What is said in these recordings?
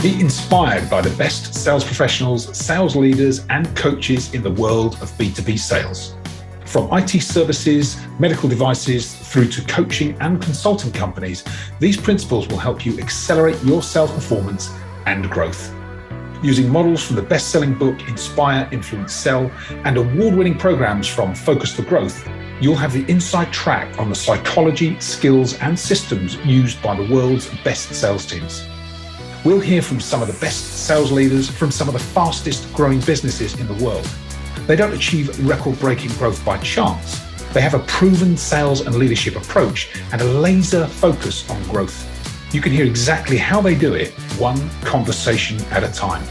Be inspired by the best sales professionals, sales leaders, and coaches in the world of B2B sales. From IT services, medical devices, through to coaching and consulting companies, these principles will help you accelerate your sales performance and growth. Using models from the best-selling book Inspire, Influence, Sell, and award-winning programs from Focus for Growth, you'll have the inside track on the psychology, skills, and systems used by the world's best sales teams. We'll hear from some of the best sales leaders from some of the fastest growing businesses in the world. They don't achieve record-breaking growth by chance. They have a proven sales and leadership approach and a laser focus on growth. You can hear exactly how they do it, one conversation at a time.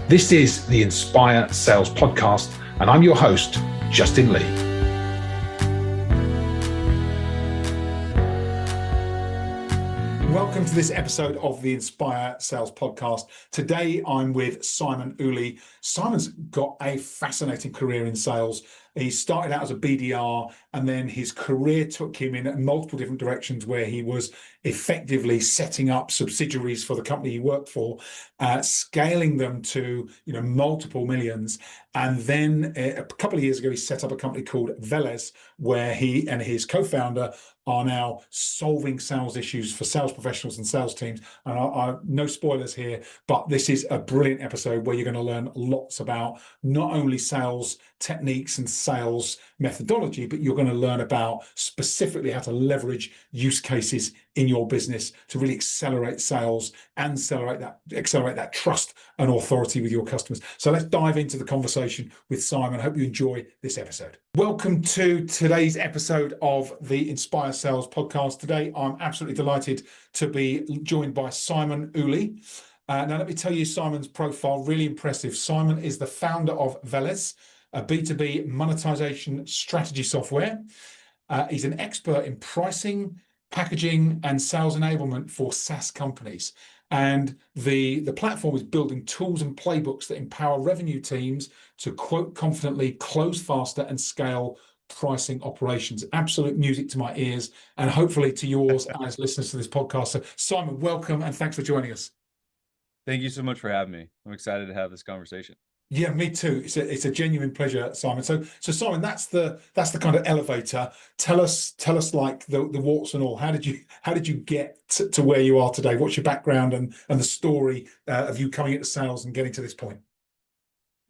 This is the Inspire Sales Podcast, and I'm your host, Justin Lee. Welcome to this episode of the Inspire Sales Podcast. Today, I'm with Simon Ooley. Simon's got a fascinating career in sales. He started out as a BDR, and then his career took him in multiple different directions where he was effectively setting up subsidiaries for the company he worked for, scaling them to multiple millions. And then a couple of years ago, he set up a company called Veles, where he and his co-founder are now solving sales issues for sales professionals and sales teams. And no spoilers here, but this is a brilliant episode where you're going to learn lots about not only sales techniques and sales methodology, but you're going to learn about specifically how to leverage use cases in your business to really accelerate sales and accelerate that trust and authority with your customers. So let's dive into the conversation with Simon. Hope you enjoy this episode. Welcome to today's episode of the Inspire Sales Podcast. Today, I'm absolutely delighted to be joined by Simon Ooley. Now, let me tell you Simon's profile, really impressive. Simon is the founder of Veles, a B2B monetization strategy software. He's an expert in pricing, packaging, and sales enablement for SaaS companies. And the platform is building tools and playbooks that empower revenue teams to quote confidently, close faster, and scale pricing operations. Absolute music to my ears, and hopefully to yours as listeners to this podcast. So Simon, welcome, and thanks for joining us. Thank you so much for having me. I'm excited to have this conversation. Yeah, me too. It's a genuine pleasure, Simon. So Simon, that's the kind of elevator. Tell us like the warts and all. How did you get to where you are today? What's your background and the story of you coming into sales and getting to this point?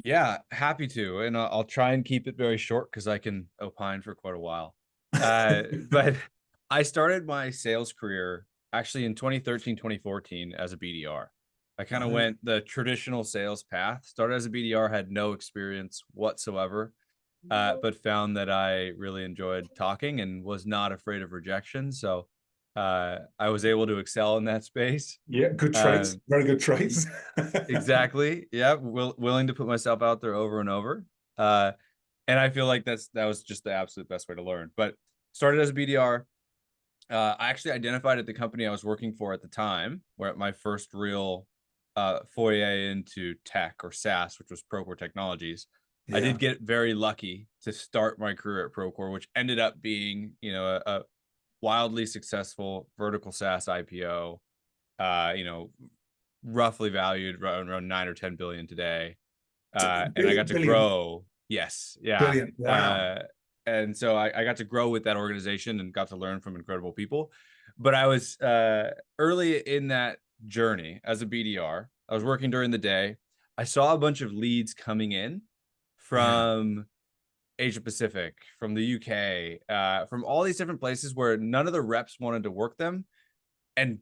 Yeah, happy to, and I'll try and keep it very short because I can opine for quite a while. But I started my sales career actually in 2013, 2014 as a BDR. I kind of went the traditional sales path, started as a BDR, had no experience whatsoever, but found that I really enjoyed talking and was not afraid of rejection. So I was able to excel in that space. Yeah, good traits, very good traits. Exactly. Yeah, willing to put myself out there over and over. And I feel like that was just the absolute best way to learn. But started as a BDR. I actually identified at the company I was working for at the time, where my first real foray into tech or SaaS, which was Procore Technologies. Yeah. I did get very lucky to start my career at Procore, which ended up being, a wildly successful vertical SaaS IPO, roughly valued around 9 or 10 billion today. And I got to grow. Yes. Yeah. Brilliant. Wow. And so I got to grow with that organization and got to learn from incredible people. But I was early in that journey as a BDR. I was working during the day. I saw a bunch of leads coming in from Asia Pacific, from the UK, from all these different places where none of the reps wanted to work them. And,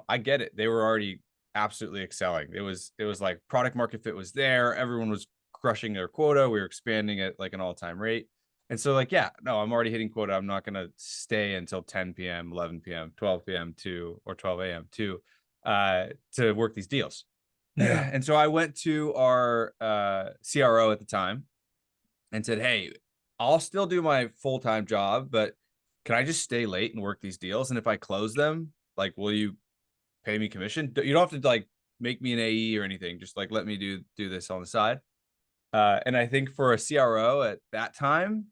I get it. They were already absolutely excelling. It was like product market fit was there. Everyone was crushing their quota. We were expanding at like an all-time rate. And so I'm already hitting quota. I'm not going to stay until 10 p.m., 11 p.m., 12 p.m. or 12 a.m. to work these deals. Yeah. And so I went to our CRO at the time and said, hey, I'll still do my full-time job, but can I just stay late and work these deals? And if I close them, will you pay me commission? You don't have to make me an AE or anything. Just let me do this on the side. And I think for a CRO at that time,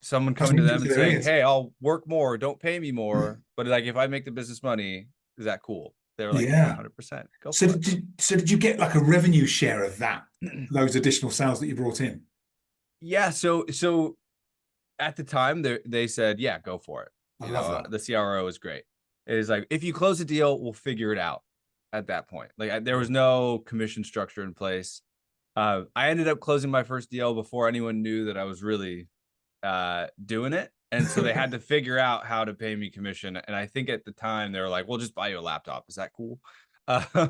someone coming to them and saying, hey, I'll work more, don't pay me more, but if I make the business money, is that cool? They were like, Yeah. 100%, go So for it. did you get like a revenue share of that, those additional sales that you brought in? Yeah. So at the time they said, yeah, go for it. I love that. The CRO is great. It is like, if you close a deal, we'll figure it out at that point. Like there was no commission structure in place. I ended up closing my first deal before anyone knew that I was really doing it. And so they had to figure out how to pay me commission. And I think at the time they were like, we'll just buy you a laptop. Is that cool? But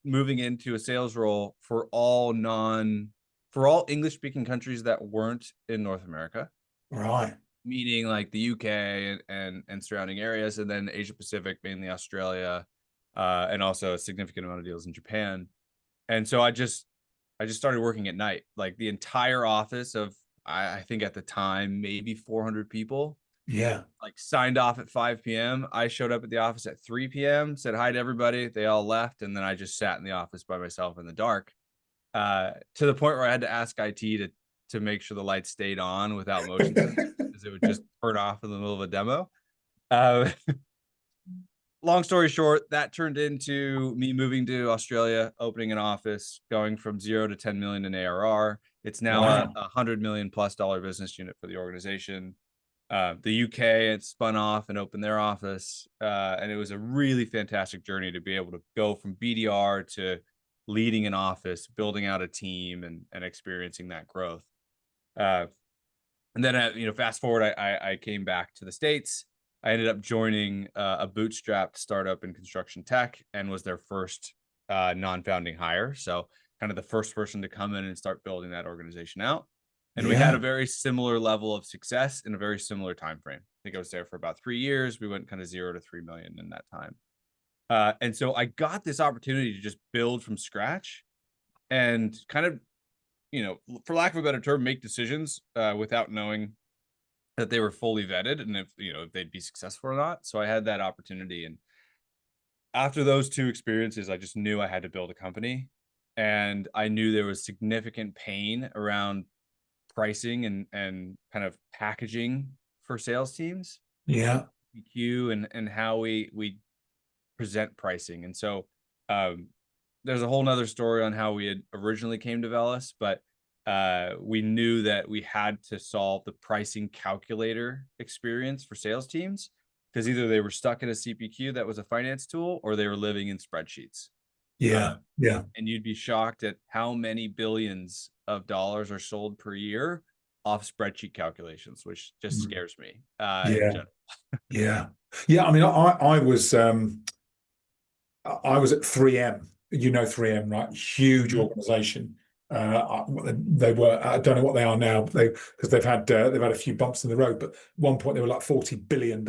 moving into a sales role for all English speaking countries that weren't in North America, Right. meaning like the UK and surrounding areas, and then Asia Pacific, mainly Australia, and also a significant amount of deals in Japan. And so I just started working at night. Like the entire office of, I think at the time, maybe 400 people, Yeah. like signed off at 5 p.m. I showed up at the office at 3 p.m., said hi to everybody. They all left. And then I just sat in the office by myself in the dark, to the point where I had to ask IT to make sure the lights stayed on without motion sensors, because it would just turn off in the middle of a demo. Uh, Long story short, that turned into me moving to Australia, opening an office, going from 0 to 10 million in ARR. It's now Wow. a $100 million+ business unit for the organization. The UK had spun off and opened their office, and it was a really fantastic journey to be able to go from BDR to leading an office, building out a team, and experiencing that growth. Uh, and then, fast forward, I came back to the States. I ended up joining a bootstrapped startup in construction tech, and was their first non-founding hire. So kind of the first person to come in and start building that organization out. And we had a Yeah. very similar level of success in a very similar time frame. I think I was there for about 3 years. We went kind of 0 to 3 million in that time. And so I got this opportunity to just build from scratch and kind of, for lack of a better term, make decisions without knowing that they were fully vetted, and if they'd be successful or not. So I had that opportunity. And after those two experiences, I just knew I had to build a company. And I knew there was significant pain around pricing and kind of packaging for sales teams, Yeah. EQ, and how we present pricing. And so there's a whole nother story on how we had originally came to Veles, but we knew that we had to solve the pricing calculator experience for sales teams, because either they were stuck in a CPQ that was a finance tool, or they were living in spreadsheets. Yeah. Yeah. And you'd be shocked at how many billions of dollars are sold per year off spreadsheet calculations, which just Mm. scares me in Yeah. general. Yeah. Yeah. I mean, I was at 3M. You know 3M, right? Huge Mhm. organization. They were. I don't know what they are now, but because they've had a few bumps in the road. But at one point they were like $40 billion,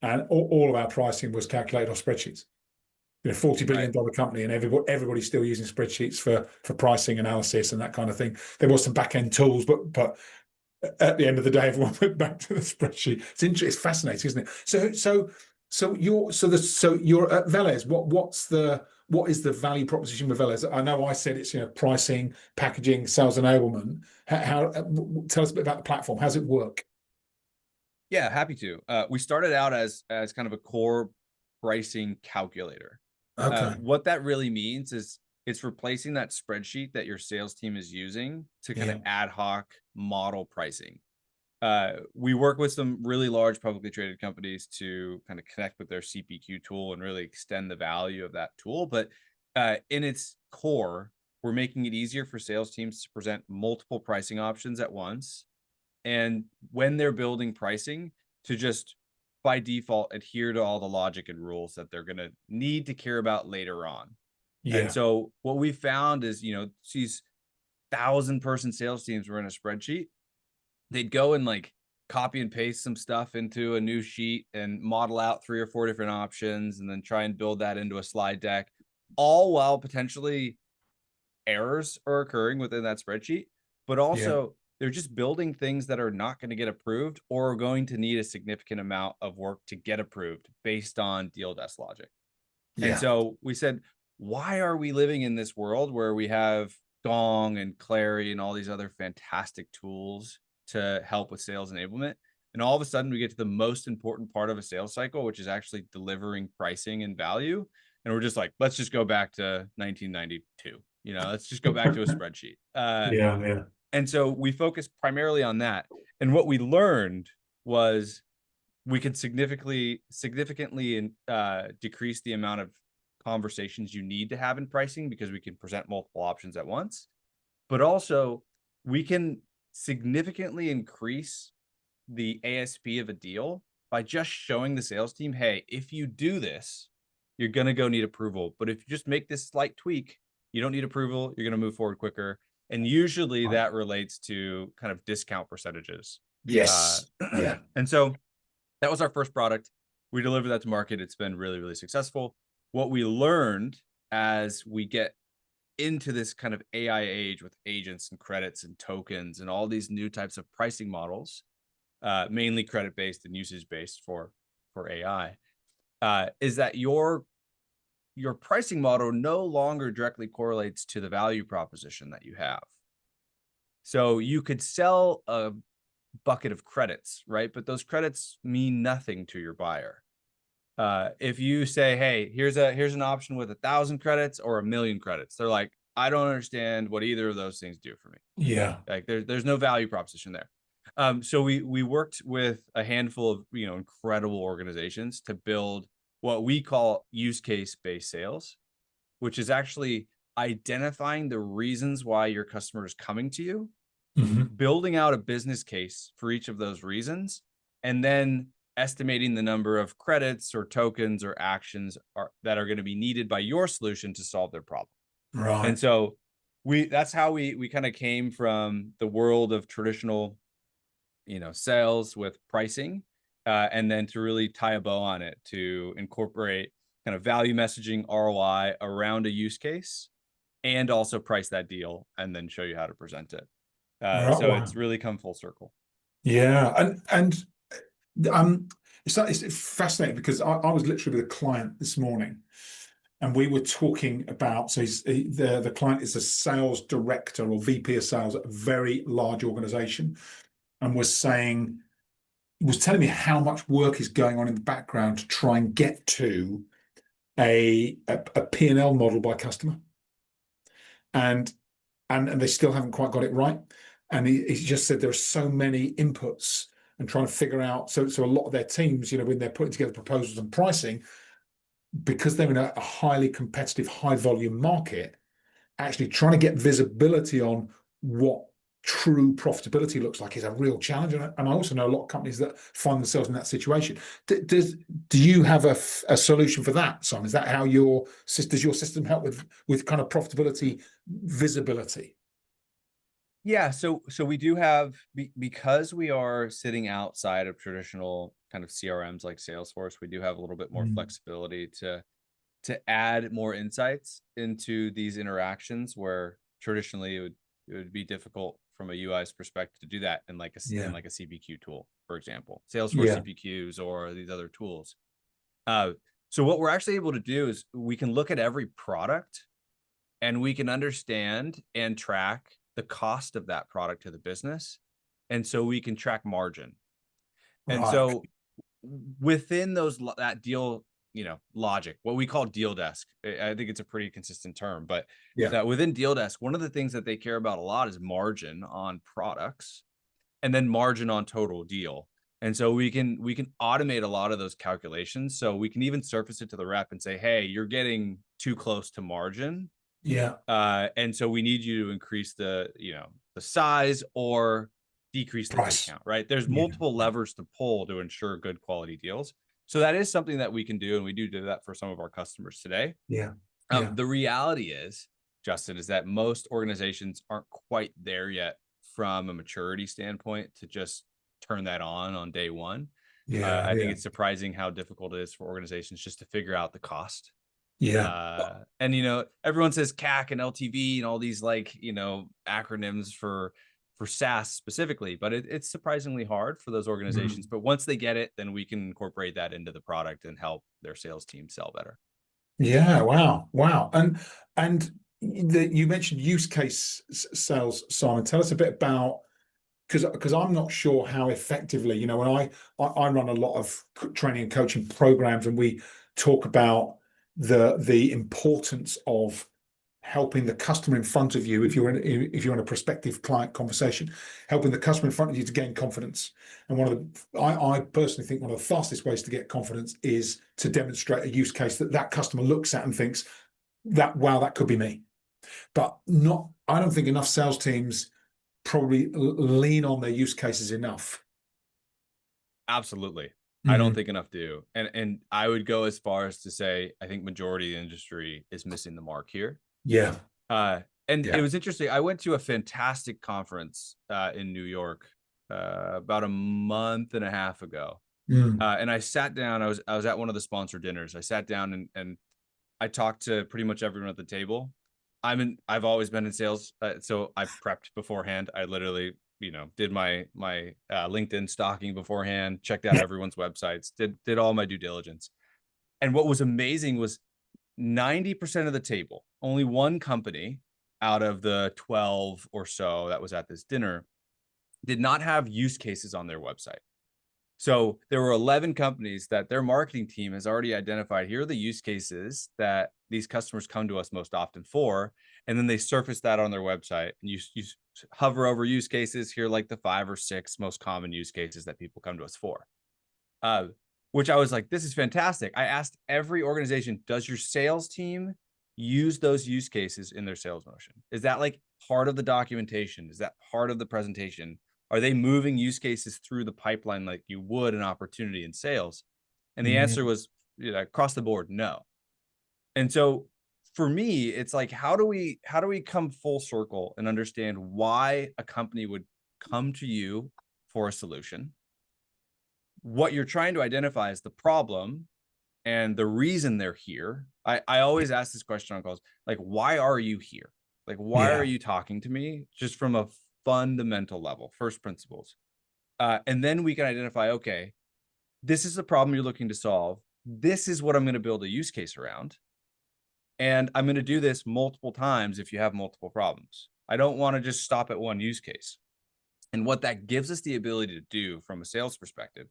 and all of our pricing was calculated off spreadsheets. $40 Right. billion company, and everybody's still using spreadsheets for pricing analysis and that kind of thing. There was some back end tools, but at the end of the day, everyone went back to the spreadsheet. It's fascinating, isn't it? So you're at Veles. What is the value proposition with Veles? I know I said it's pricing, packaging, sales enablement. How tell us a bit about the platform. How's it work? Yeah, happy to. We started out as kind of a core pricing calculator. Okay. What that really means is it's replacing that spreadsheet that your sales team is using to kind of Yeah. ad hoc model pricing. We work with some really large publicly traded companies to kind of connect with their CPQ tool and really extend the value of that tool. But in its core, we're making it easier for sales teams to present multiple pricing options at once. And when they're building pricing, to just by default adhere to all the logic and rules that they're going to need to care about later on. And Yeah. so what we found is, these 1,000-person sales teams were in a spreadsheet. They'd go and like copy and paste some stuff into a new sheet and model out 3 or 4 different options, and then try and build that into a slide deck, all while potentially errors are occurring within that spreadsheet. But Yeah. also they're just building things that are not going to get approved, or are going to need a significant amount of work to get approved based on deal desk logic. And Yeah. so we said, why are we living in this world where we have Gong and Clary and all these other fantastic tools to help with sales enablement, And all of a sudden we get to the most important part of a sales cycle, which is actually delivering pricing and value. And we're just like, let's just go back to 1992. Let's just go back to a spreadsheet. Yeah. And so we focused primarily on that. And what we learned was we could significantly decrease the amount of conversations you need to have in pricing, because we can present multiple options at once. But also we can significantly increase the ASP of a deal by just showing the sales team, hey, if you do this, you're going to go need approval. But if you just make this slight tweak, you don't need approval. You're going to move forward quicker. And usually that relates to kind of discount percentages. Yes. Yeah. And so that was our first product. We delivered that to market. It's been really, really successful. What we learned as we get into this kind of AI age with agents and credits and tokens and all these new types of pricing models, mainly credit-based and usage-based for AI, is that your pricing model no longer directly correlates to the value proposition that you have. So you could sell a bucket of credits, right? But those credits mean nothing to your buyer. If you say, hey, here's an option with 1,000 credits or 1,000,000 credits, they're like, I don't understand what either of those things do for me. Yeah. Like there's no value proposition there. So we worked with a handful of incredible organizations to build what we call use case based sales, which is actually identifying the reasons why your customer is coming to you, building out a business case for each of those reasons, and then estimating the number of credits or tokens or actions that are going to be needed by your solution to solve their problem. Right. And so that's how we kind of came from the world of traditional, sales with pricing, and then to really tie a bow on it to incorporate kind of value messaging, ROI around a use case, and also price that deal and then show you how to present it. So it's really come full circle. Yeah. And it's fascinating because I was literally with a client this morning, and we were talking about, so the client is a sales director or VP of sales at a very large organization, and was telling me how much work is going on in the background to try and get to a P&L model by customer. And they still haven't quite got it right. And he just said there are so many inputs and trying to figure out, so a lot of their teams, when they're putting together proposals and pricing, because they're in a highly competitive, high volume market, actually trying to get visibility on what true profitability looks like is a real challenge. And I also know a lot of companies that find themselves in that situation. Do you have a solution for that, Simon? Is that how does your system help with kind of profitability visibility? Yeah, so we do have, because we are sitting outside of traditional kind of CRMs like Salesforce, we do have a little bit more flexibility to add more insights into these interactions, where traditionally it would be difficult from a UI's perspective to do that in like a CPQ tool, for example, Salesforce CPQs or these other tools. So what we're actually able to do is we can look at every product and we can understand and track the cost of that product to the business. And so we can track margin. And so within that deal, logic, what we call deal desk, I think it's a pretty consistent term, but that within deal desk, one of the things that they care about a lot is margin on products and then margin on total deal. And so we can automate a lot of those calculations. So we can even surface it to the rep and say, hey, you're getting too close to margin. Yeah. And so we need you to increase the size or decrease the discount, right? There's multiple levers to pull to ensure good quality deals. So that is something that we can do. And we do that for some of our customers today. The reality is, Justin, is that most organizations aren't quite there yet from a maturity standpoint to just turn that on day one. I think it's surprising how difficult it is for organizations just to figure out the cost. And everyone says CAC and LTV and all these acronyms for SaaS specifically, but it's surprisingly hard for those organizations. But once they get it, then we can incorporate that into the product and help their sales team sell better. Yeah. Wow. And you mentioned use case sales, Simon. Tell us a bit about because I'm not sure how effectively, when I run a lot of training and coaching programs, and we talk about the importance of helping the customer in front of you, if you're in a prospective client conversation, helping the customer in front of you to gain confidence. And I personally think one of the fastest ways to get confidence is to demonstrate a use case that customer looks at and thinks that, wow, that could be me. But I don't think enough sales teams probably lean on their use cases enough. Absolutely. I don't think enough do. And I would go as far as to say, I think majority of the industry is missing the mark here. Yeah. It was interesting. I went to a fantastic conference in New York about a month and a half ago. And I sat down, I was at one of the sponsor dinners. I sat down and I talked to pretty much everyone at the table. I've always been in sales. So I prepped beforehand. I literally, did my LinkedIn stalking beforehand, checked out everyone's websites, did all my due diligence. And what was amazing was 90% of the table, only one company out of the 12 or so that was at this dinner did not have use cases on their website. So there were 11 companies that their marketing team has already identified. Here are the use cases that these customers come to us most often for. And then they surface that on their website, and you hover over use cases. Here are like the 5 or 6 most common use cases that people come to us for. Which I was like, this is fantastic. I asked every organization, does your sales team use those use cases in their sales motion? Is that like part of the documentation? Is that part of the presentation? Are they moving use cases through the pipeline like you would an opportunity in sales? And the answer was, across the board, no. And so for me, it's like, how do we come full circle and understand why a company would come to you for a solution? What you're trying to identify is the problem and the reason they're here. I always ask this question on calls, like, why are you here? Like, why are you talking to me? Just from a fundamental level, first principles. And then we can identify, okay, this is the problem you're looking to solve. This is what I'm going to build a use case around. And I'm going to do this multiple times if you have multiple problems. I don't want to just stop at one use case. And what that gives us the ability to do from a sales perspective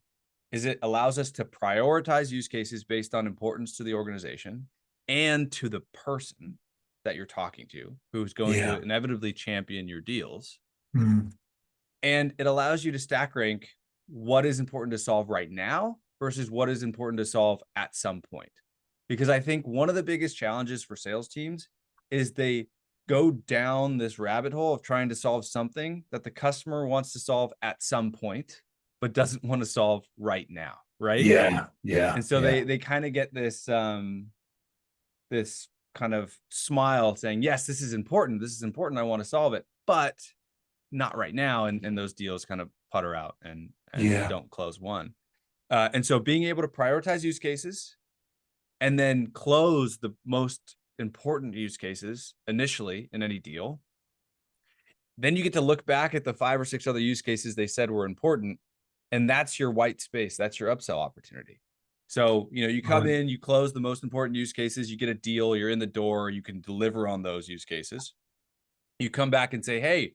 is it allows us to prioritize use cases based on importance to the organization and to the person that you're talking to, who's going to inevitably champion your deals. And it allows you to stack rank what is important to solve right now versus what is important to solve at some point. Because I think one of the biggest challenges for sales teams is they go down this rabbit hole of trying to solve something that the customer wants to solve at some point, but doesn't want to solve right now, right? Yeah. And so they kind of get this this kind of smile saying, yes, this is important. This is important. I want to solve it, but not right now. And those deals kind of putter out and don't close one. And so being able to prioritize use cases and then close the most important use cases initially in any deal, then you get to look back at the 5 or 6 other use cases they said were important. And that's your white space. That's your upsell opportunity. So, you come in, you close the most important use cases, you get a deal, you're in the door, you can deliver on those use cases. You come back and say, hey,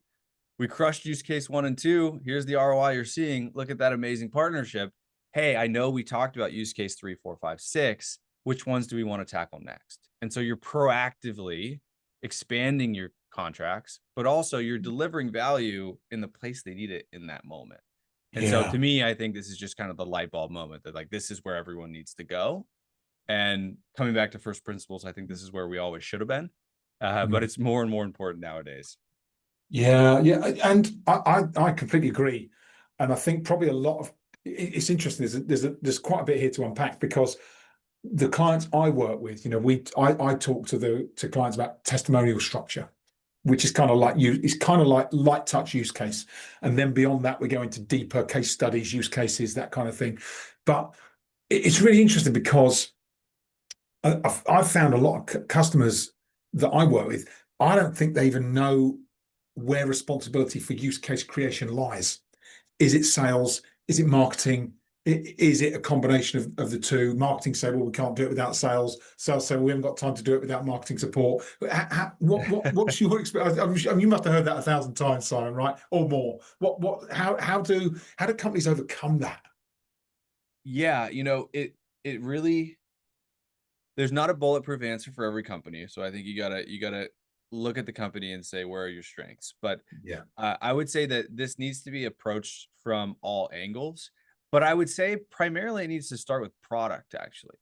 we crushed use case 1 and 2. Here's the ROI you're seeing. Look at that amazing partnership. Hey, I know we talked about use case 3, 4, 5, 6. Which ones do we want to tackle next? And so you're proactively expanding your contracts, but also you're delivering value in the place they need it in that moment. And so to me, I think this is just kind of the light bulb moment that, like, this is where everyone needs to go. And coming back to first principles, I think this is where we always should have been, but it's more and more important nowadays. Yeah. And I completely agree. And I think probably a lot of, it's interesting. There's quite a bit here to unpack, because the clients I work with, I talk to clients about testimonial structure, which is kind of like light touch use case. And then beyond that, we go into deeper case studies, use cases, that kind of thing. But it's really interesting because I've found a lot of customers that I work with, I don't think they even know where responsibility for use case creation lies. Is it sales? Is it marketing? Is it a combination of the two? Marketing say, well, we can't do it without sales. Sales say, well, we haven't got time to do it without marketing support. What's your experience? I mean, you must have heard that 1,000 times, Simon, right? Or more. How do companies overcome that? Yeah, it really, there's not a bulletproof answer for every company. So I think you gotta look at the company and say, where are your strengths? But Yeah, I would say that this needs to be approached from all angles. But I would say primarily it needs to start with product, actually.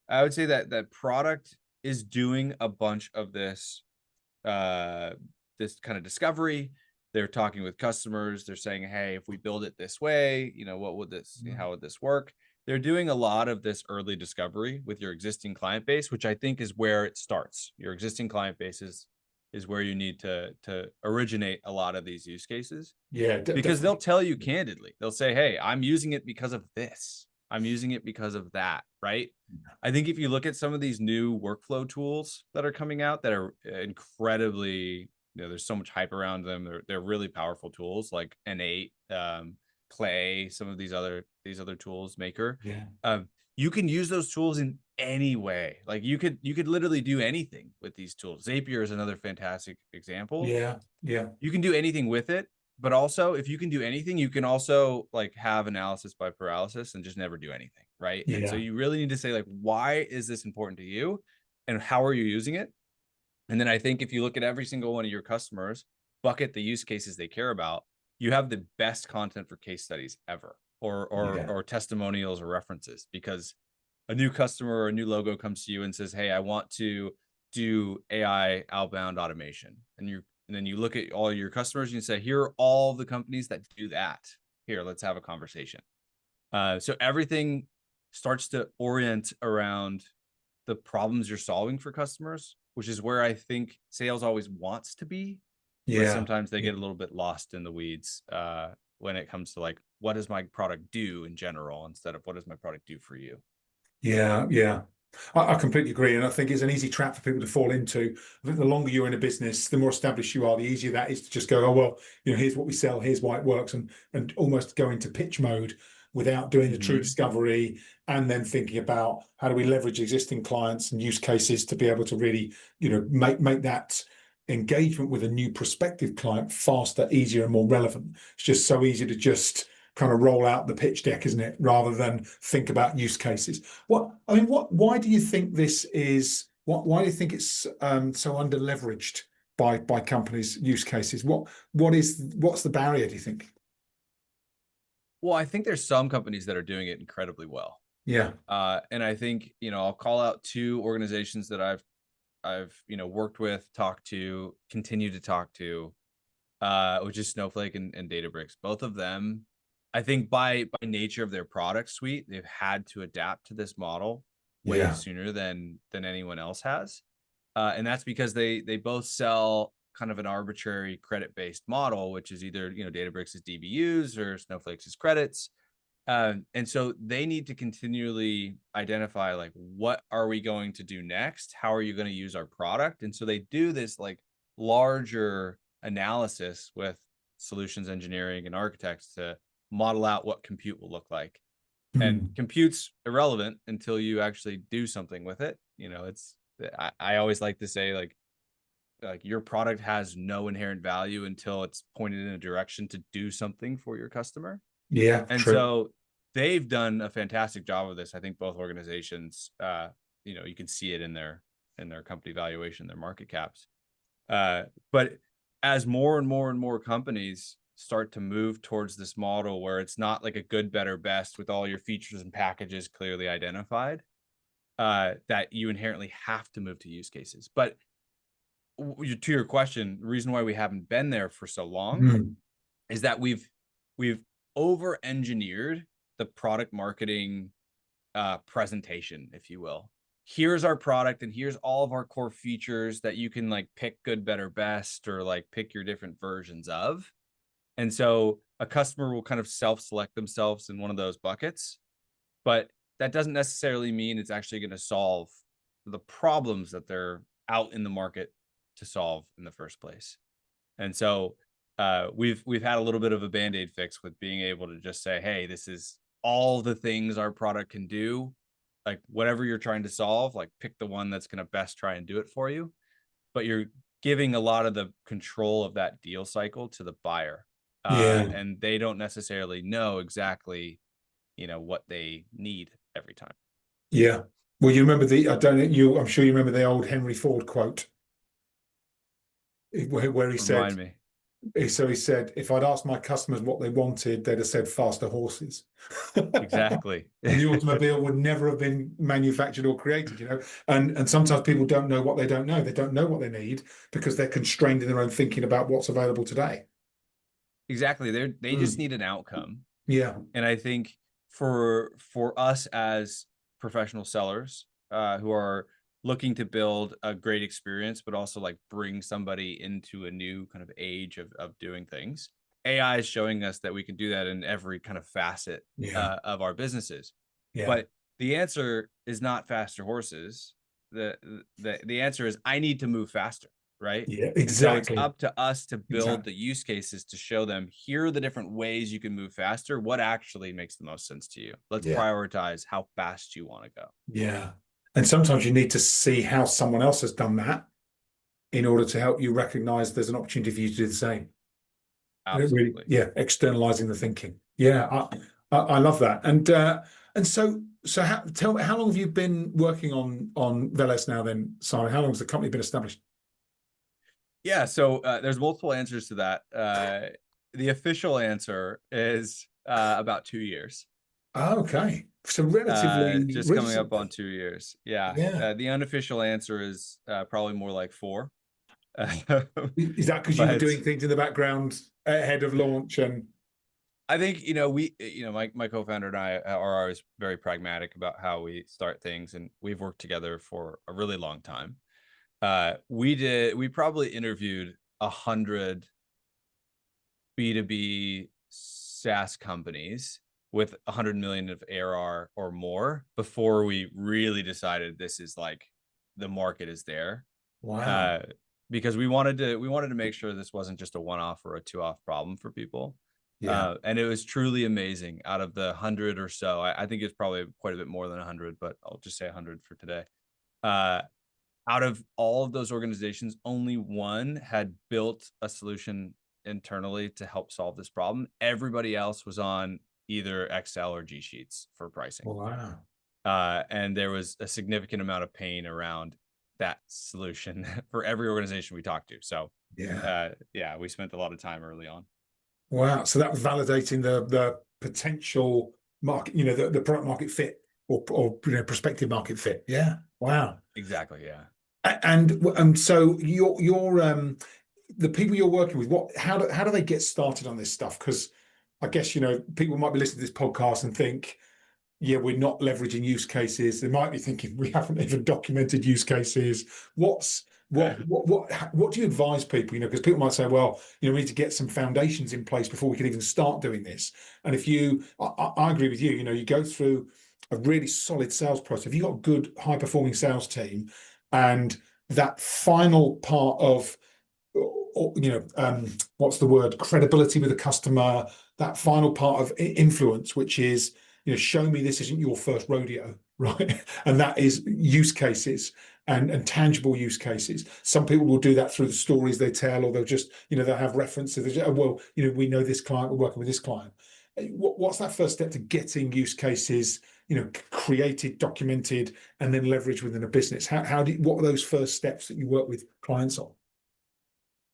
I would say that product is doing a bunch of uh, this kind of discovery. They're talking with customers. They're saying, hey, if we build it this way, what would this, how would this work? They're doing a lot of this early discovery with your existing client base, which I think is where it starts. Your existing client base is where you need to originate a lot of these use cases, yeah, because they'll definitely. tell you candidly. They'll say, hey, I'm using it because of this. I'm using it because of that, right? I think if you look at some of these new workflow tools that are coming out that are incredibly, there's so much hype around them. They're really powerful tools like N8, Clay, some of these other tools, Maker. Yeah, Um, you can use those tools in any way. Like you could literally do anything with these tools. Zapier is another fantastic example. yeah, yeah, You can do anything with it, but also if you can do anything, you can also like have analysis by paralysis and just never do anything, right? And so yeah, you really need to say like, why is this important to you and how are you using it? And then I think if you look at every single one of your customers, bucket the use cases they care about, you have the best content for case studies ever, yeah, or testimonials or references, because a new customer or a new logo comes to you and says, hey, I want to do AI outbound automation. And then you look at all your customers and you say, here are all the companies that do that. Here, let's have a conversation. So everything starts to orient around the problems you're solving for customers, which is where I think sales always wants to be, but yeah, sometimes they yeah, get a little bit lost in the weeds when it comes to like, what does my product do in general, instead of what does my product do for you? yeah, yeah. I completely agree, and I think it's an easy trap for people to fall into. I think the longer you're in a business, the more established you are, the easier that is to just go, oh well, here's what we sell, here's why it works, and almost go into pitch mode without doing the true Mm-hmm. discovery, and then thinking about how do we leverage existing clients and use cases to be able to really, make that engagement with a new prospective client faster, easier, and more relevant. It's just so easy to just kind of roll out the pitch deck, isn't it? Rather than think about use cases. Why do you think this is? Why do you think it's so under leveraged by companies' use cases? What's the barrier? Do you think? Well, I think there's some companies that are doing it incredibly well. Yeah, And I think, I'll call out two organizations that I've worked with, talked to, continue to talk to, which is Snowflake and Databricks. Both of them, I think by nature of their product suite, they've had to adapt to this model way yeah, sooner than anyone else has. And that's because they both sell kind of an arbitrary credit-based model, which is either, Databricks is DBUs or Snowflake's is credits. And so they need to continually identify like, what are we going to do next? How are you going to use our product? And so they do this like larger analysis with solutions engineering and architects to model out what compute will look like. And mm, compute's irrelevant until you actually do something with it. I always like to say like your product has no inherent value until it's pointed in a direction to do something for your customer. yeah, And true. so they've done a fantastic job of this. I think both organizations, you can see it in their company valuation, their market caps. But as more and more and more companies start to move towards this model where it's not like a good, better, best with all your features and packages clearly identified, that you inherently have to move to use cases. But to your question, the reason why we haven't been there for so long Mm, is that we've over engineered the product marketing presentation, if you will. Here's our product and here's all of our core features that you can like pick good, better, best, or like pick your different versions of. And so a customer will kind of self-select themselves in one of those buckets, but that doesn't necessarily mean it's actually going to solve the problems that they're out in the market to solve in the first place. And so we've had a little bit of a band-aid fix with being able to just say, hey, this is all the things our product can do, like whatever you're trying to solve, like pick the one that's going to best try and do it for you. But you're giving a lot of the control of that deal cycle to the buyer. Yeah. And they don't necessarily know exactly, what they need every time. Yeah. Well, you remember I'm sure you remember the old Henry Ford quote where he said, Remind me. he said, if I'd asked my customers what they wanted, they'd have said faster horses. Exactly. And the automobile would never have been manufactured or created, And sometimes people don't know what they don't know. They don't know what they need because they're constrained in their own thinking about what's available today. Exactly. They just need an outcome. Yeah. And I think for us as professional sellers who are looking to build a great experience, but also like bring somebody into a new kind of age of doing things, AI is showing us that we can do that in every kind of facet Yeah. of our businesses. Yeah. But the answer is not faster horses. The answer is I need to move faster, right? Yeah. And so it's Exactly. up to us to build Exactly. the use cases to show them, here are the different ways you can move faster. What actually makes the most sense to you? Let's Yeah. prioritize how fast you want to go. Yeah. And sometimes you need to see how someone else has done that in order to help you recognize there's an opportunity for you to do the same. And it really, Absolutely. yeah, externalizing the thinking. Yeah, I love that. And so tell me, how long have you been working on Veles now then, Simon? How long has the company been established? Yeah, so there's multiple answers to that. The official answer is about 2 years. Oh, okay. So relatively Just coming recent up on then. 2 years. Yeah. Yeah. The unofficial answer is probably more like 4. Is that because you were But doing things in the background ahead of launch and I think, my co-founder and I are always very pragmatic about how we start things, and we've worked together for a really long time. We probably interviewed 100 B2B SaaS companies with 100 million of ARR or more before we really decided this is like the market is there. wow. Uh, because we wanted to make sure this wasn't just a one-off or a two-off problem for people. Yeah. And it was truly amazing. Out of the 100 or so, I think it's probably quite a bit more than 100, but I'll just say 100 for today. Uh, Out of all of those organizations, only one had built a solution internally to help solve this problem. Everybody else was on either Excel or G Sheets for pricing. Wow. And there was a significant amount of pain around that solution for every organization we talked to. So Yeah. yeah, we spent a lot of time early on. Wow. So that was validating the potential market, the product market fit or prospective market fit. Yeah. Wow. Exactly. Yeah. And so your the people you're working with, how do they get started on this stuff? Because I guess people might be listening to this podcast and think, yeah, we're not leveraging use cases. They might be thinking we haven't even documented use cases. What do you advise people? Because people might say, well, we need to get some foundations in place before we can even start doing this. And I agree with you. You go through a really solid sales process. If you've got a good, high performing sales team, and that final part of what's the word, credibility with the customer, that final part of influence, which is show me this isn't your first rodeo, right? And that is use cases and tangible use cases. Some people will do that through the stories they tell, or they'll just they'll have references. Well, we know this client, we're working with this client. What's that first step to getting use cases created, documented, and then leveraged within a business? What are those first steps that you work with clients on?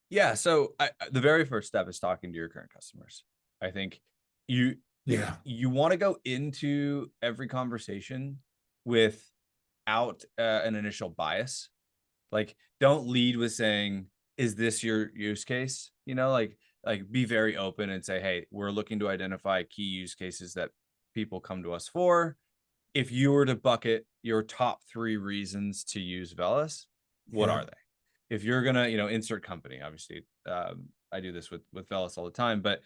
Yeah. So the very first step is talking to your current customers. I think you Yeah. you want to go into every conversation without an initial bias. Like, don't lead with saying, "Is this your use case?" Like be very open and say, "Hey, we're looking to identify key use cases that people come to us for. If you were to bucket your top 3 reasons to use Veles, what Yeah. are they?" If you're gonna, insert company, obviously, I do this with Veles all the time, but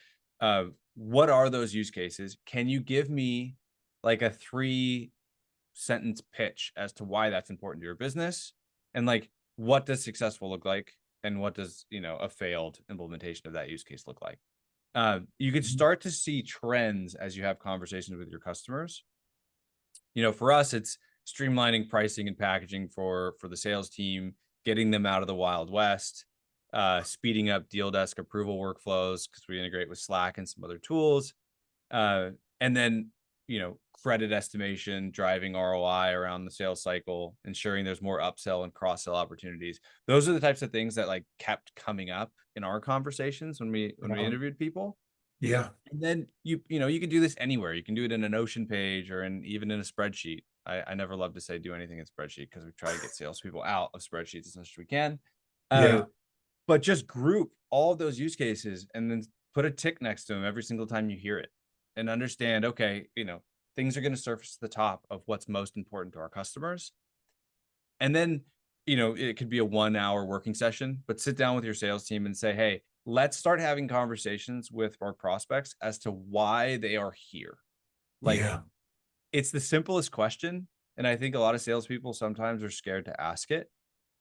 what are those use cases? Can you give me like a 3-sentence pitch as to why that's important to your business? And like, what does successful look like? And what does, a failed implementation of that use case look like? You could start to see trends as you have conversations with your customers. For us, it's streamlining pricing and packaging for the sales team, getting them out of the Wild West, speeding up deal desk approval workflows because we integrate with Slack and some other tools. And then, credit estimation, driving ROI around the sales cycle, ensuring there's more upsell and cross-sell opportunities. Those are the types of things that like kept coming up in our conversations when we interviewed people. Yeah. And then you can do this anywhere. You can do it in a Notion page or even in a spreadsheet. I never love to say do anything in spreadsheet because we try to get salespeople out of spreadsheets as much as we can. Yeah. But just group all of those use cases and then put a tick next to them every single time you hear it, and understand, okay, things are going to surface to the top of what's most important to our customers. And then, it could be a 1 hour working session, but sit down with your sales team and say, hey, let's start having conversations with our prospects as to why they are here. It's the simplest question. And I think a lot of salespeople sometimes are scared to ask it,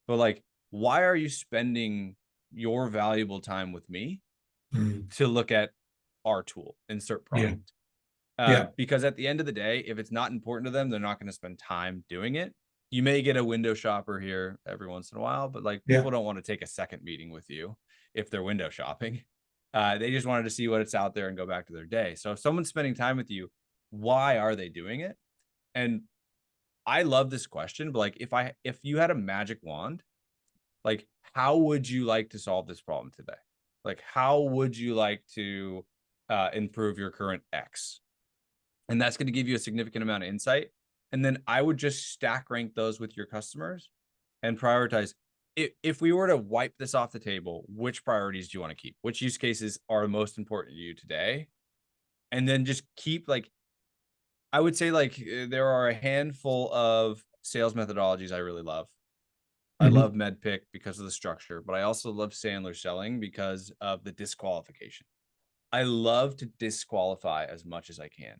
but why are you spending your valuable time with me to look at our tool, insert product? Because at the end of the day, if it's not important to them, they're not going to spend time doing it. You may get a window shopper here every once in a while, but people don't want to take a second meeting with you if they're window shopping. They just wanted to see what it's out there and go back to their day. So if someone's spending time with you, why are they doing it? And I love this question, but if you had a magic wand, how would you like to solve this problem today? How would you like to improve your current X? And that's going to give you a significant amount of insight. And then I would just stack rank those with your customers and prioritize. If we were to wipe this off the table, which priorities do you want to keep? Which use cases are most important to you today? And then just keep I would say there are a handful of sales methodologies I really love. I love MedPick because of the structure, but I also love Sandler selling because of the disqualification. I love to disqualify as much as I can.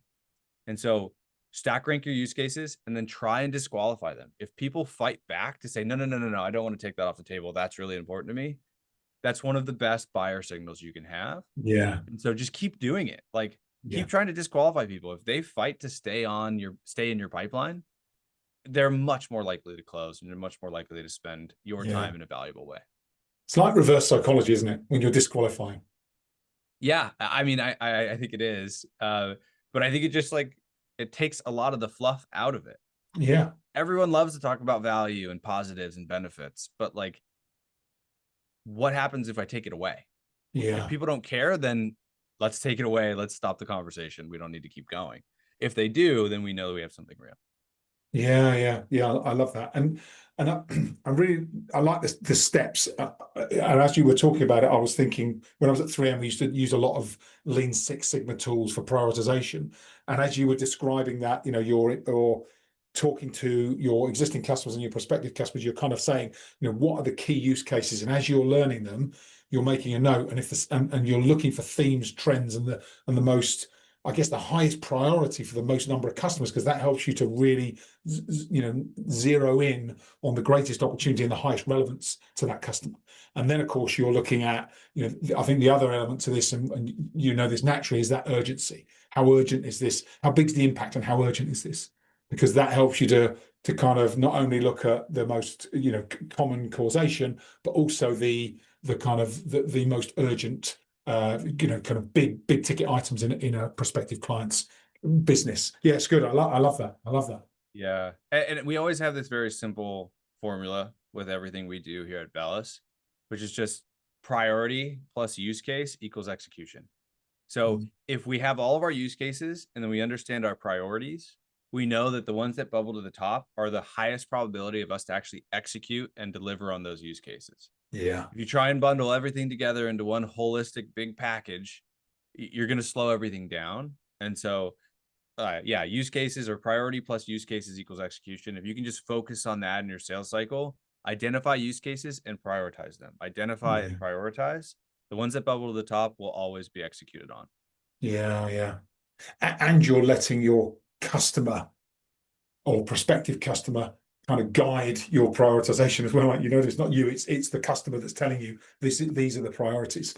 And so stack rank your use cases and then try and disqualify them. If people fight back to say, no, I don't want to take that off the table, that's really important to me, that's one of the best buyer signals you can have. Yeah. And so just keep doing it. Keep trying to disqualify people. If they fight to stay in your pipeline, they're much more likely to close and you're much more likely to spend your time in a valuable way. It's like reverse psychology, isn't it? When you're disqualifying. Yeah. I mean, I think it is. But I think it just it takes a lot of the fluff out of it. Yeah. Everyone loves to talk about value and positives and benefits, but what happens if I take it away? Yeah. If people don't care, then let's take it away. Let's stop the conversation. We don't need to keep going. If they do, then we know we have something real. Yeah. I love that, and I like the steps. And as you were talking about it, I was thinking when I was at 3M, we used to use a lot of Lean Six Sigma tools for prioritization. And as you were describing that, you're talking to your existing customers and your prospective customers, you're kind of saying, what are the key use cases? And as you're learning them, you're making a note, and you're looking for themes, trends, and the most, I guess, the highest priority for the most number of customers, because that helps you to really, zero in on the greatest opportunity and the highest relevance to that customer. And then, of course, you're looking at, I think the other element to this, and this naturally, is that urgency. How urgent is this? How big's the impact and how urgent is this? Because that helps you to kind of not only look at the most, common causation, but also the kind of the most urgent, kind of big ticket items in a prospective client's business. Yeah, it's good. I love that. Yeah. And we always have this very simple formula with everything we do here at Veles, which is just priority plus use case equals execution. So if we have all of our use cases and then we understand our priorities, we know that the ones that bubble to the top are the highest probability of us to actually execute and deliver on those use cases. Yeah. If you try and bundle everything together into one holistic big package, you're going to slow everything down. And so, use cases or priority plus use cases equals execution. If you can just focus on that in your sales cycle, identify use cases and prioritize them. Identify and prioritize. The ones that bubble to the top will always be executed on. Yeah. And you're letting your customer or prospective customer kind of guide your prioritization as well. It's not you, it's the customer that's telling you these are the priorities.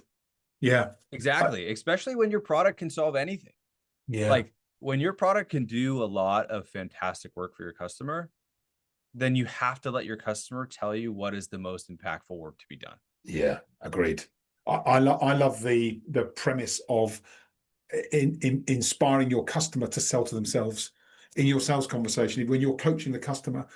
Yeah. I, Exactly. Especially when your product can solve anything. yeah. Like when your product can do a lot of fantastic work for your customer, then you have to let your customer tell you what is the most impactful work to be done. Yeah. Agreed. I love the premise of in inspiring your customer to sell to themselves in your sales conversation. When you're coaching the customer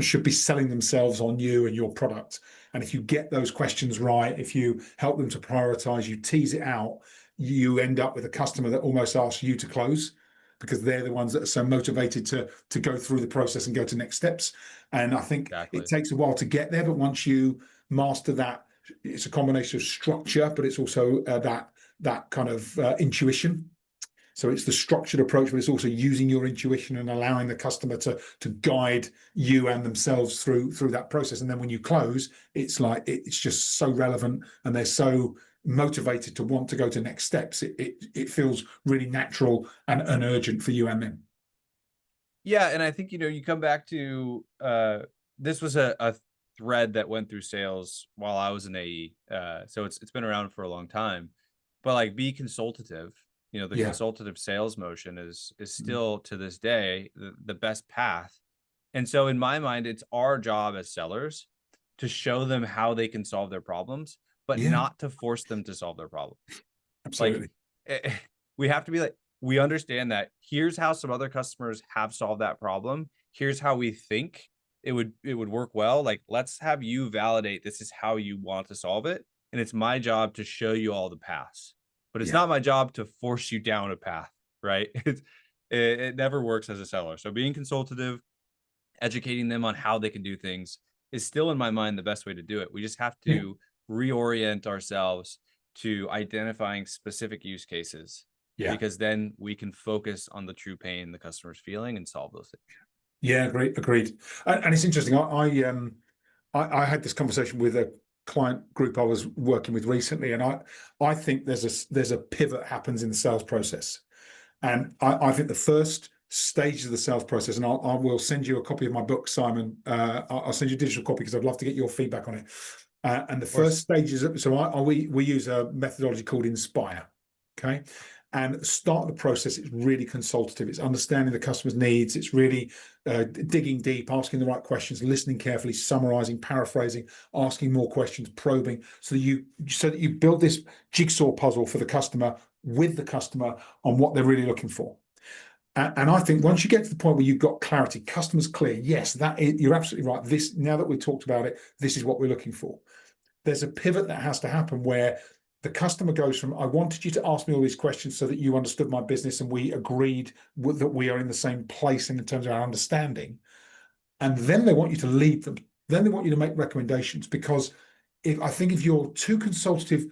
should be selling themselves on you and your product. And if you get those questions right, if you help them to prioritize, you tease it out, you end up with a customer that almost asks you to close because they're the ones that are so motivated to go through the process and go to next steps. And I think it Exactly. takes a while to get there, but once you master that, it's a combination of structure, but it's also that kind of intuition. So it's the structured approach, but it's also using your intuition and allowing the customer to guide you and themselves through that process. And then when you close, it's like it's just so relevant, and they're so motivated to want to go to next steps. It feels really natural and urgent for you and them. Yeah, and I think you come back to this was a thread that went through sales while I was in AE. So it's been around for a long time. But like be consultative. The Yeah. consultative sales motion is Mm. still to this day the best path. And so in my mind, it's our job as sellers to show them how they can solve their problems, but Yeah, not to force them to solve their problem. Like absolutely. we have to be like, we understand that here's how some other customers have solved that problem. Here's how we think it would work well. Like, let's have you validate this is how you want to solve it. And it's my job to show you all the paths, but it's Yeah. not my job to force you down a path, right? It never works as a seller. So being consultative, educating them on how they can do things is still in my mind the best way to do it. We just have Yeah. to reorient ourselves to identifying specific use cases, Yeah. because then we can focus on the true pain the customer's feeling and solve those things. Yeah, agreed. And it's interesting. I had this conversation with a client group I was working with recently, and I think there's a pivot happens in the sales process. And I think the first stage of the sales process, and I will send you a copy of my book, Simon. I'll send you a digital copy because I'd love to get your feedback on it. And the Of first course. stage is, we use a methodology called Inspire. Okay. And at the start of the process, it's really consultative. It's understanding the customer's needs. It's really digging deep, asking the right questions, listening carefully, summarizing, paraphrasing, asking more questions, probing, so that you build this jigsaw puzzle for the customer with the customer on what they're really looking for. And I think once you get to the point where you've got clarity, customers clear, yes, you're absolutely right. This, now that we've talked about it, this is what we're looking for. There's a pivot that has to happen where the customer goes from, I wanted you to ask me all these questions so that you understood my business and we agreed that we are in the same place in terms of our understanding. And then they want you to lead them. Then they want you to make recommendations, because if you're too consultative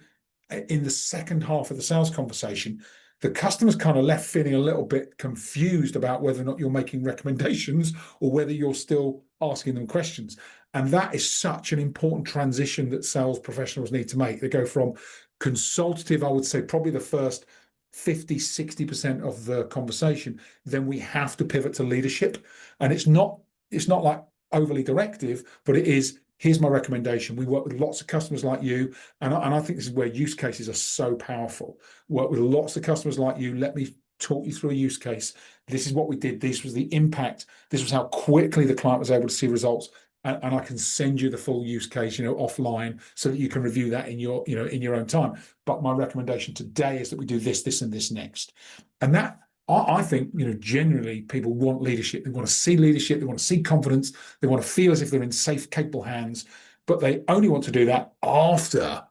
in the second half of the sales conversation, the customer's kind of left feeling a little bit confused about whether or not you're making recommendations or whether you're still asking them questions. And that is such an important transition that sales professionals need to make. They go from consultative, I would say probably the first 50-60% of the conversation. Then we have to pivot to leadership. And it's not like overly directive, but it is, here's my recommendation. We work with lots of customers like you. And I think this is where use cases are so powerful. Work with lots of customers like you. Let me talk you through a use case. This is what we did. This was the impact. This was how quickly the client was able to see results. And I can send you the full use case, offline, so that you can review that in your own time. But my recommendation today is that we do this, this, and this next. And that, I think, generally people want leadership. They want to see leadership. They want to see confidence. They want to feel as if they're in safe, capable hands. But they only want to do that after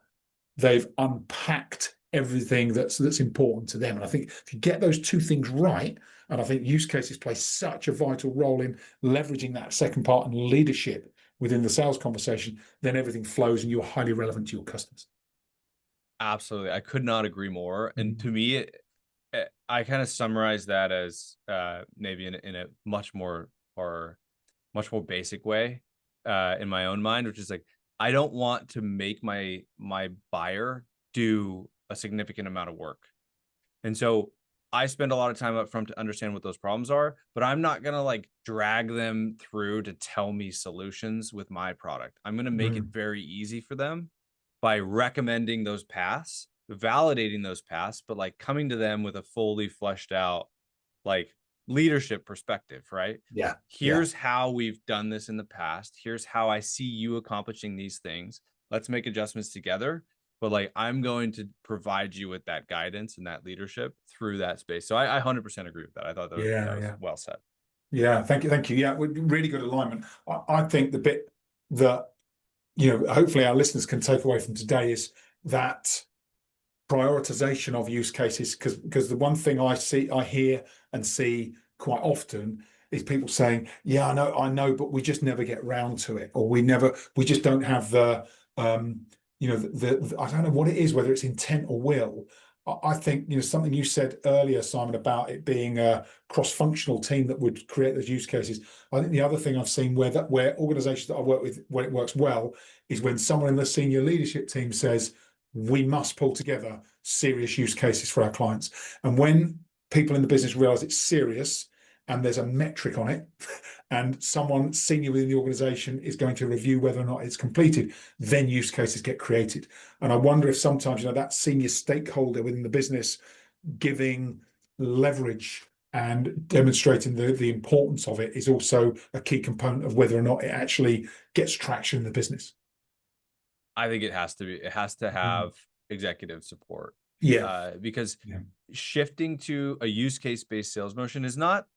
they've unpacked everything that's important to them. And I think if you get those two things right, and I think use cases play such a vital role in leveraging that second part and leadership within the sales conversation, then everything flows and you're highly relevant to your customers. Absolutely. I could not agree more. And Mm. to me, I kind of summarize that as maybe in a much more basic way in my own mind, which is like, I don't want to make my buyer do a significant amount of work. And so I spend a lot of time up front to understand what those problems are, but I'm not going to like drag them through to tell me solutions with my product. I'm going to make it Mm. very easy for them by recommending those paths validating those paths, but like coming to them with a fully fleshed out like leadership perspective, right? Yeah. Yeah. Here's how we've done this in the past. Here's how I see you accomplishing these things. Let's make adjustments together. But like, I'm going to provide you with that guidance and that leadership through that space. So I 100% agree with that. I thought that was Yeah. well said. Yeah. Thank you. Thank you. Yeah. Really good alignment. I think the bit that, hopefully our listeners can take away from today is that prioritization of use cases, because the one thing I hear and see quite often is people saying, yeah, I know, but we just never get round to it, or we just don't have the I don't know what it is, whether it's intent or will. I think, something you said earlier, Simon, about it being a cross-functional team that would create those use cases. I think the other thing I've seen where organizations that I work with, where it works well, is when someone in the senior leadership team says, we must pull together serious use cases for our clients. And when people in the business realize it's serious and there's a metric on it, and someone senior within the organization is going to review whether or not it's completed, then use cases get created. And I wonder if sometimes, that senior stakeholder within the business giving leverage and demonstrating the importance of it is also a key component of whether or not it actually gets traction in the business. I think it has to have executive support. Yeah. Because Yeah. shifting to a use case based sales motion it's not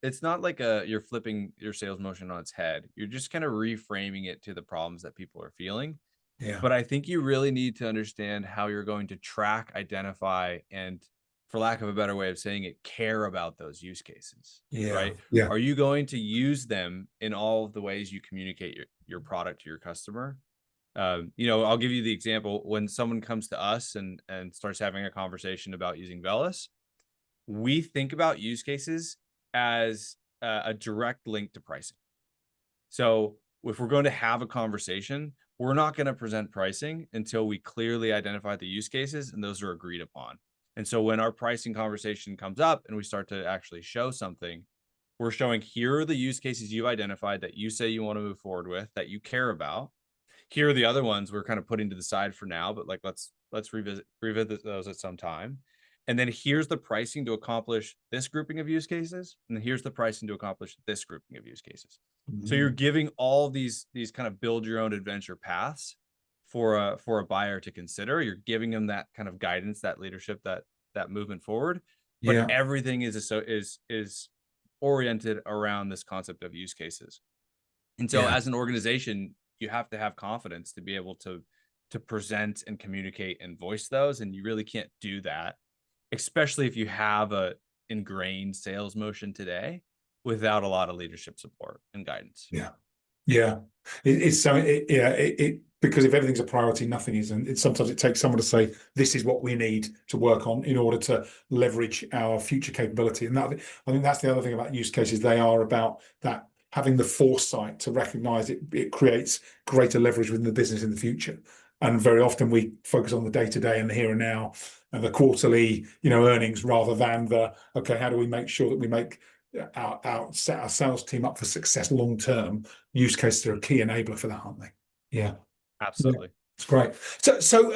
like you're flipping your sales motion on its head. You're just kind of reframing it to the problems that people are feeling. Yeah. But I think you really need to understand how you're going to track, identify, and, for lack of a better way of saying it, care about those use cases, Yeah. right? Yeah. Are you going to use them in all of the ways you communicate your product to your customer? I'll give you the example. When someone comes to us and starts having a conversation about using Veles, we think about use cases as a direct link to pricing. So if we're going to have a conversation, we're not going to present pricing until we clearly identify the use cases and those are agreed upon. And so when our pricing conversation comes up and we start to actually show something, we're showing, here are the use cases you've identified that you say you want to move forward with, that you care about. Here are the other ones we're kind of putting to the side for now, but like, let's revisit those at some time. And then here's the pricing to accomplish this grouping of use cases. And then here's the pricing to accomplish this grouping of use cases. So you're giving all these kind of build your own adventure paths for a buyer to consider. You're giving them that kind of guidance, that leadership, that movement forward. But Yeah. everything is oriented around this concept of use cases. And so as an organization, you have to have confidence to be able to present and communicate and voice those. And you really can't do that, especially if you have a ingrained sales motion today, without a lot of leadership support and guidance. Yeah. It's so because if everything's a priority, nothing is. And sometimes it takes someone to say, this is what we need to work on in order to leverage our future capability. And I think that's the other thing about use cases. They are about that, having the foresight to recognize it creates greater leverage within the business in the future. And very often we focus on the day-to-day and the here and now and the quarterly, earnings, rather than how do we make sure that we make set our sales team up for success long term. Use cases are a key enabler for that, aren't they? Yeah, Absolutely. it's great. So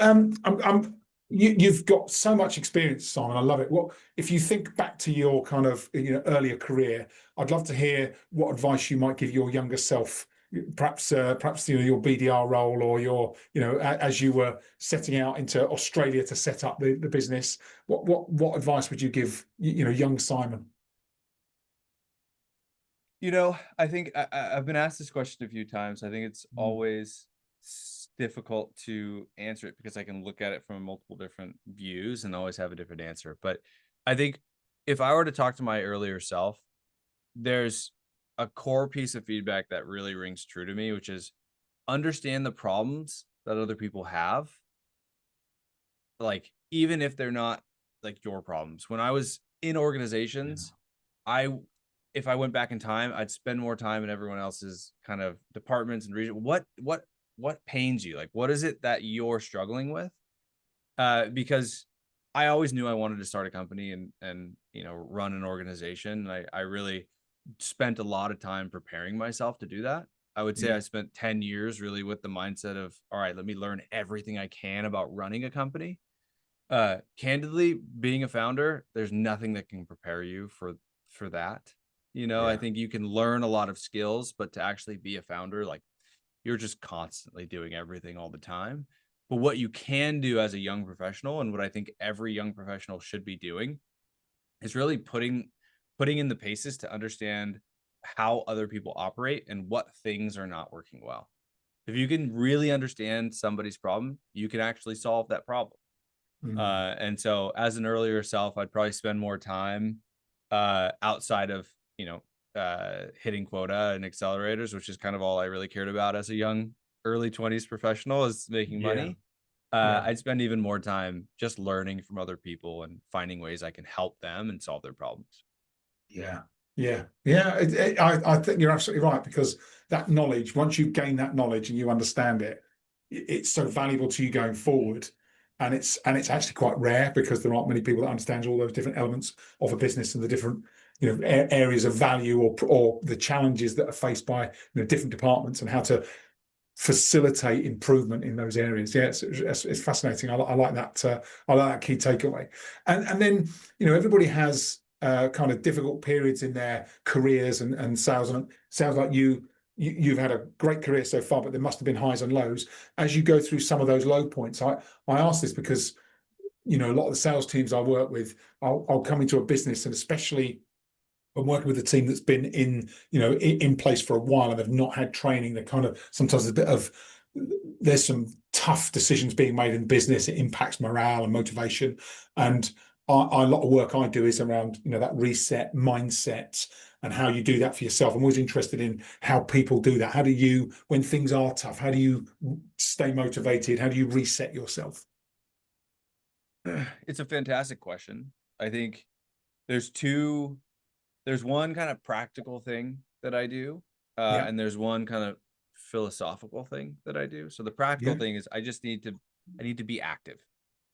you've got so much experience, Simon. I love it. What if you think back to your kind of earlier career? I'd love to hear what advice you might give your younger self. Perhaps your BDR role, or your as you were setting out into Australia to set up the business. What advice would you give young Simon? I think I've been asked this question a few times. I think it's always difficult to answer it because I can look at it from multiple different views and always have a different answer. But I think if I were to talk to my earlier self, there's a core piece of feedback that really rings true to me, which is understand the problems that other people have. Like, even if they're not like your problems. When I was in organizations, if I went back in time, I'd spend more time in everyone else's kind of departments and region. What pains you? Like, what is it that you're struggling with? Because I always knew I wanted to start a company and run an organization. And I really spent a lot of time preparing myself to do that. I would say I spent 10 years really with the mindset of, all right, let me learn everything I can about running a company. Candidly, being a founder, there's nothing that can prepare you for that. I Yeah. think you can learn a lot of skills, but to actually be a founder, like, you're just constantly doing everything all the time. But what you can do as a young professional, and what I think every young professional should be doing, is really putting in the paces to understand how other people operate and what things are not working well. If you can really understand somebody's problem, you can actually solve that problem. Mm. And so as an earlier self, I'd probably spend more time outside of, hitting quota and accelerators, which is kind of all I really cared about as a young early 20s professional, is making Yeah. money. Yeah. I'd spend even more time just learning from other people and finding ways I can help them and solve their problems. Yeah. Yeah. Yeah. I think you're absolutely right, because that knowledge, once you gain that knowledge and you understand it, it's so valuable to you going forward. And it's actually quite rare, because there aren't many people that understand all those different elements of a business and the different, areas of value, or the challenges that are faced by, different departments, and how to facilitate improvement in those areas. Yeah, it's fascinating. I like that. I like that key takeaway. And then, everybody has kind of difficult periods in their careers and sales. And it sounds like you've had a great career so far, but there must have been highs and lows as you go through some of those low points. I ask this because, a lot of the sales teams I work with, I'll come into a business, and especially I'm working with a team that's been in place for a while, and they've not had training. They're kind of, sometimes a bit of, there's some tough decisions being made in business. It impacts morale and motivation. And a lot of work I do is around, that reset mindset and how you do that for yourself. I'm always interested in how people do that. How do you, when things are tough, how do you stay motivated? How do you reset yourself? It's a fantastic question. I think there's two there's one kind of practical thing that I do, Yeah. and there's one kind of philosophical thing that I do. So the practical Yeah. thing is I need to be active.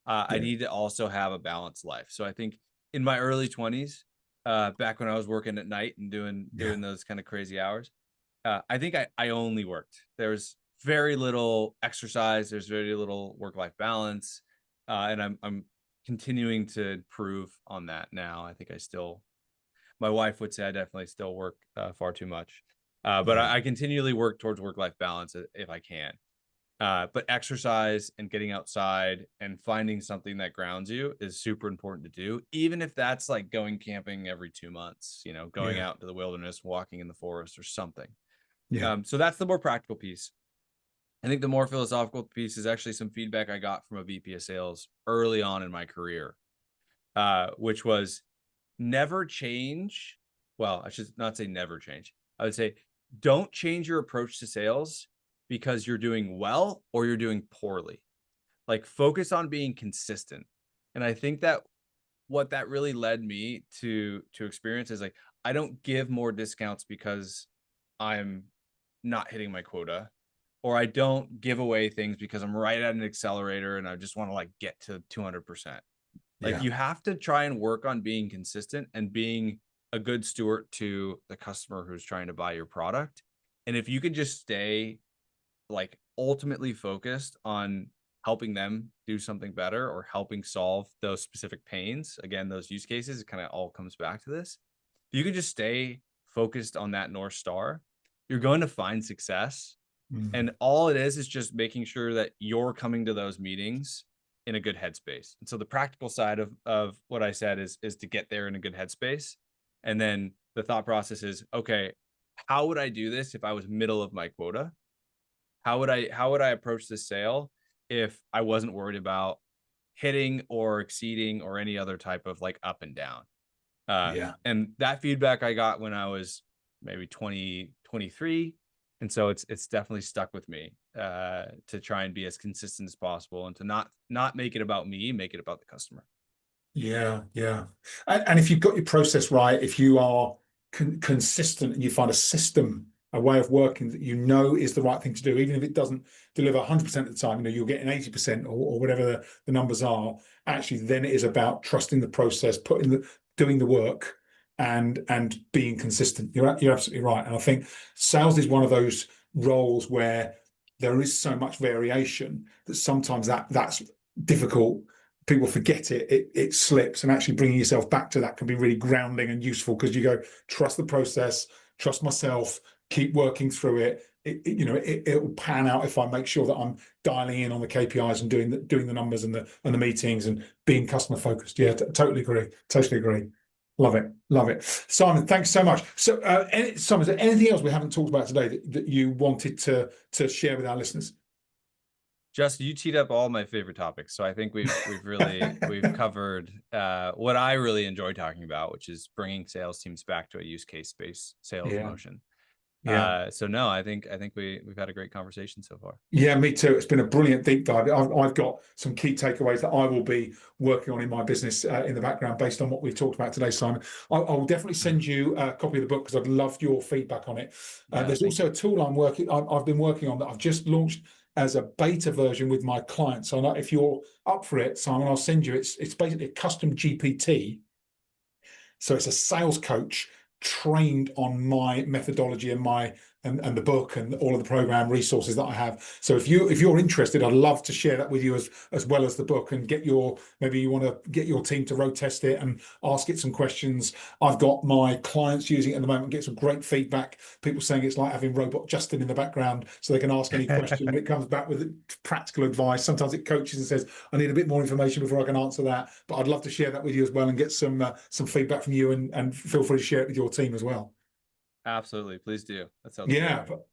I Yeah. need to also have a balanced life. So I think in my early 20s, back when I was working at night and Yeah. doing those kind of crazy hours, I think I only worked. There's very little exercise. There's very little work-life balance, and I'm continuing to improve on that now. I think my wife would say I definitely still work far too much, but Yeah. I continually work towards work-life balance if I can. But exercise and getting outside and finding something that grounds you is super important to do, even if that's like going camping every 2 months, going Yeah. out to the wilderness, walking in the forest or something. Yeah. So that's the more practical piece. I think the more philosophical piece is actually some feedback I got from a VP of sales early on in my career, which was never change. Well, I should not say never change. I would say don't change your approach to sales because you're doing well or you're doing poorly. Like, focus on being consistent. And I think that what that really led me to experience is, like, I don't give more discounts because I'm not hitting my quota, or I don't give away things because I'm right at an accelerator and I just want to like get to 200%. Like, Yeah. you have to try and work on being consistent and being a good steward to the customer who's trying to buy your product. And if you could just stay like ultimately focused on helping them do something better or helping solve those specific pains, again, those use cases, it kind of all comes back to this. If you could just stay focused on that North Star, you're going to find success. Mm. And all it is just making sure that you're coming to those meetings in a good headspace. And so the practical side of what I said is to get there in a good headspace. And then the thought process is, okay, how would I do this if I was middle of my quota? How would I approach this sale if I wasn't worried about hitting or exceeding or any other type of like up and down? Yeah. And that feedback I got when I was maybe 20, 23. And so it's definitely stuck with me, to try and be as consistent as possible and to not make it about me, make it about the customer. Yeah, yeah. And if you've got your process right, if you are consistent and you find a system, a way of working that is the right thing to do, even if it doesn't deliver 100% of the time, you're getting 80% or whatever the numbers are, actually, then it is about trusting the process, doing the work and being consistent. You're absolutely right. And I think sales is one of those roles where there is so much variation that sometimes that's difficult people forget it slips, and actually bringing yourself back to that can be really grounding and useful, because you go, trust the process, trust myself, keep working through it. It'll pan out if I make sure that I'm dialing in on the KPIs and doing the numbers and the meetings and being customer focused. Yeah, totally agree. Love it. Simon, thanks so much. So, Simon, is there anything else we haven't talked about today that you wanted to share with our listeners? Justin, you teed up all my favorite topics. So I think we've covered what I really enjoy talking about, which is bringing sales teams back to a use case based sales motion. So no, I think we've had a great conversation so far. Yeah, me too. It's been a brilliant deep dive. I've got some key takeaways that I will be working on in my business in the background based on what we've talked about today, Simon. I will definitely send you a copy of the book, because I'd love your feedback on it. There's also a tool I've been working on that I've just launched as a beta version with my clients. So if you're up for it, Simon, I'll send you. It's basically a custom GPT. So it's a sales coach trained on my methodology and the book and all of the program resources that I have. So if you're interested, I'd love to share that with you as well as the book, and maybe you want to get your team to road test it and ask it some questions. I've got my clients using it at the moment, get some great feedback. People saying it's like having robot Justin in the background, so they can ask any question and it comes back with practical advice. Sometimes it coaches and says, I need a bit more information before I can answer that. But I'd love to share that with you as well and get some feedback from you, and feel free to share it with your team as well. Absolutely. Please do. That sounds great.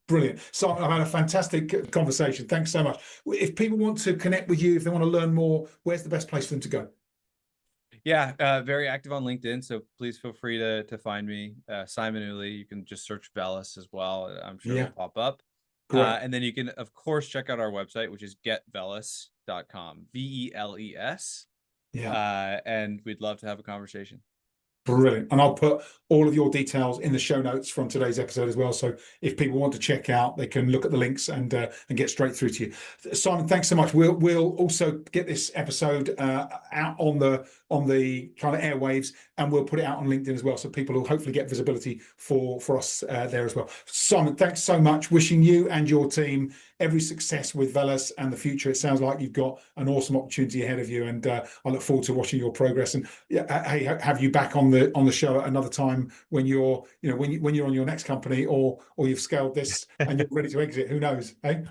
Brilliant. So I've had a fantastic conversation. Thanks so much. If people want to connect with you, if they want to learn more, where's the best place for them to go? Yeah, very active on LinkedIn. So please feel free to find me. Simon Ooley. You can just search Veles as well. I'm sure it'll pop up. And then you can, of course, check out our website, which is getveles.com, VELES. And we'd love to have a conversation. Brilliant. And I'll put all of your details in the show notes from today's episode as well. So if people want to check out, they can look at the links and get straight through to you. Simon, thanks so much. We'll also get this episode out on the kind of airwaves, and we'll put it out on LinkedIn as well, so people will hopefully get visibility for us there as well. Simon, thanks so much. Wishing you and your team every success with Veles and the future. It sounds like you've got an awesome opportunity ahead of you, and I look forward to watching your progress. And hey, have you back on the show at another time when you're when you're on your next company, or you've scaled this and you're ready to exit. Who knows? Hey?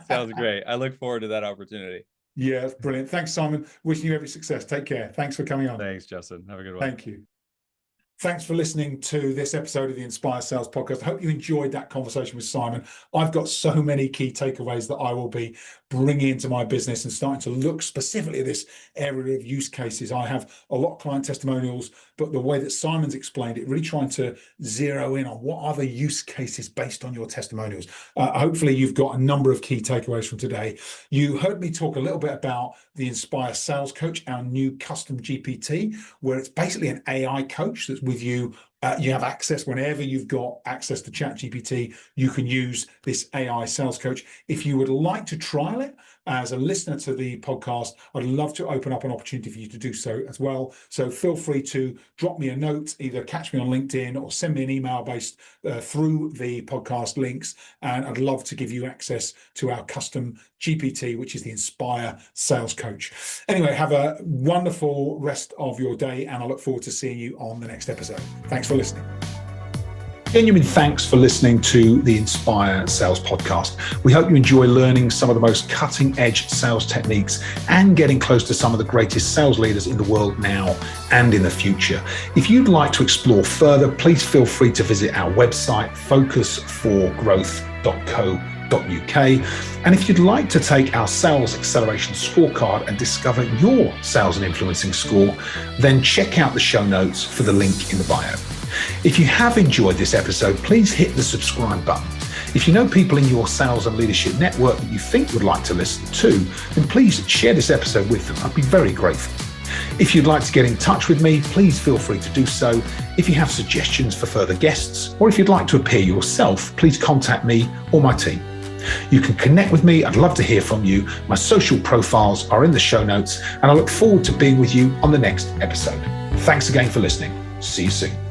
Sounds great. I look forward to that opportunity. Yeah, that's brilliant. Thanks, Simon. Wishing you every success. Take care. Thanks for coming on. Thanks, Justin. Have a good one. Thank you. Thanks for listening to this episode of the Inspire Sales Podcast. I hope you enjoyed that conversation with Simon. I've got so many key takeaways that I will be bringing into my business and starting to look specifically at this area of use cases. I have a lot of client testimonials, but the way that Simon's explained it, really trying to zero in on what are the use cases based on your testimonials. Hopefully you've got a number of key takeaways from today. You heard me talk a little bit about the Inspire Sales Coach, our new custom GPT, where it's basically an AI coach that's with you. You have access whenever you've got access to ChatGPT. You can use this AI sales coach. If you would like to trial it as a listener to the podcast, I'd love to open up an opportunity for you to do so as well. So feel free to drop me a note, either catch me on LinkedIn or send me an email based through the podcast links. And I'd love to give you access to our custom GPT, which is the Inspire Sales Coach. Anyway, have a wonderful rest of your day, and I look forward to seeing you on the next episode. Thanks for listening. Genuine thanks for listening to the Inspire Sales Podcast. We hope you enjoy learning some of the most cutting edge sales techniques and getting close to some of the greatest sales leaders in the world now and in the future. If you'd like to explore further, please feel free to visit our website, focusforgrowth.co.uk. And if you'd like to take our Sales Acceleration Scorecard and discover your sales and influencing score, then check out the show notes for the link in the bio. If you have enjoyed this episode, please hit the subscribe button. If you know people in your sales and leadership network that you think would like to listen to, then please share this episode with them. I'd be very grateful. If you'd like to get in touch with me, please feel free to do so. If you have suggestions for further guests, or if you'd like to appear yourself, please contact me or my team. You can connect with me. I'd love to hear from you. My social profiles are in the show notes, and I look forward to being with you on the next episode. Thanks again for listening. See you soon.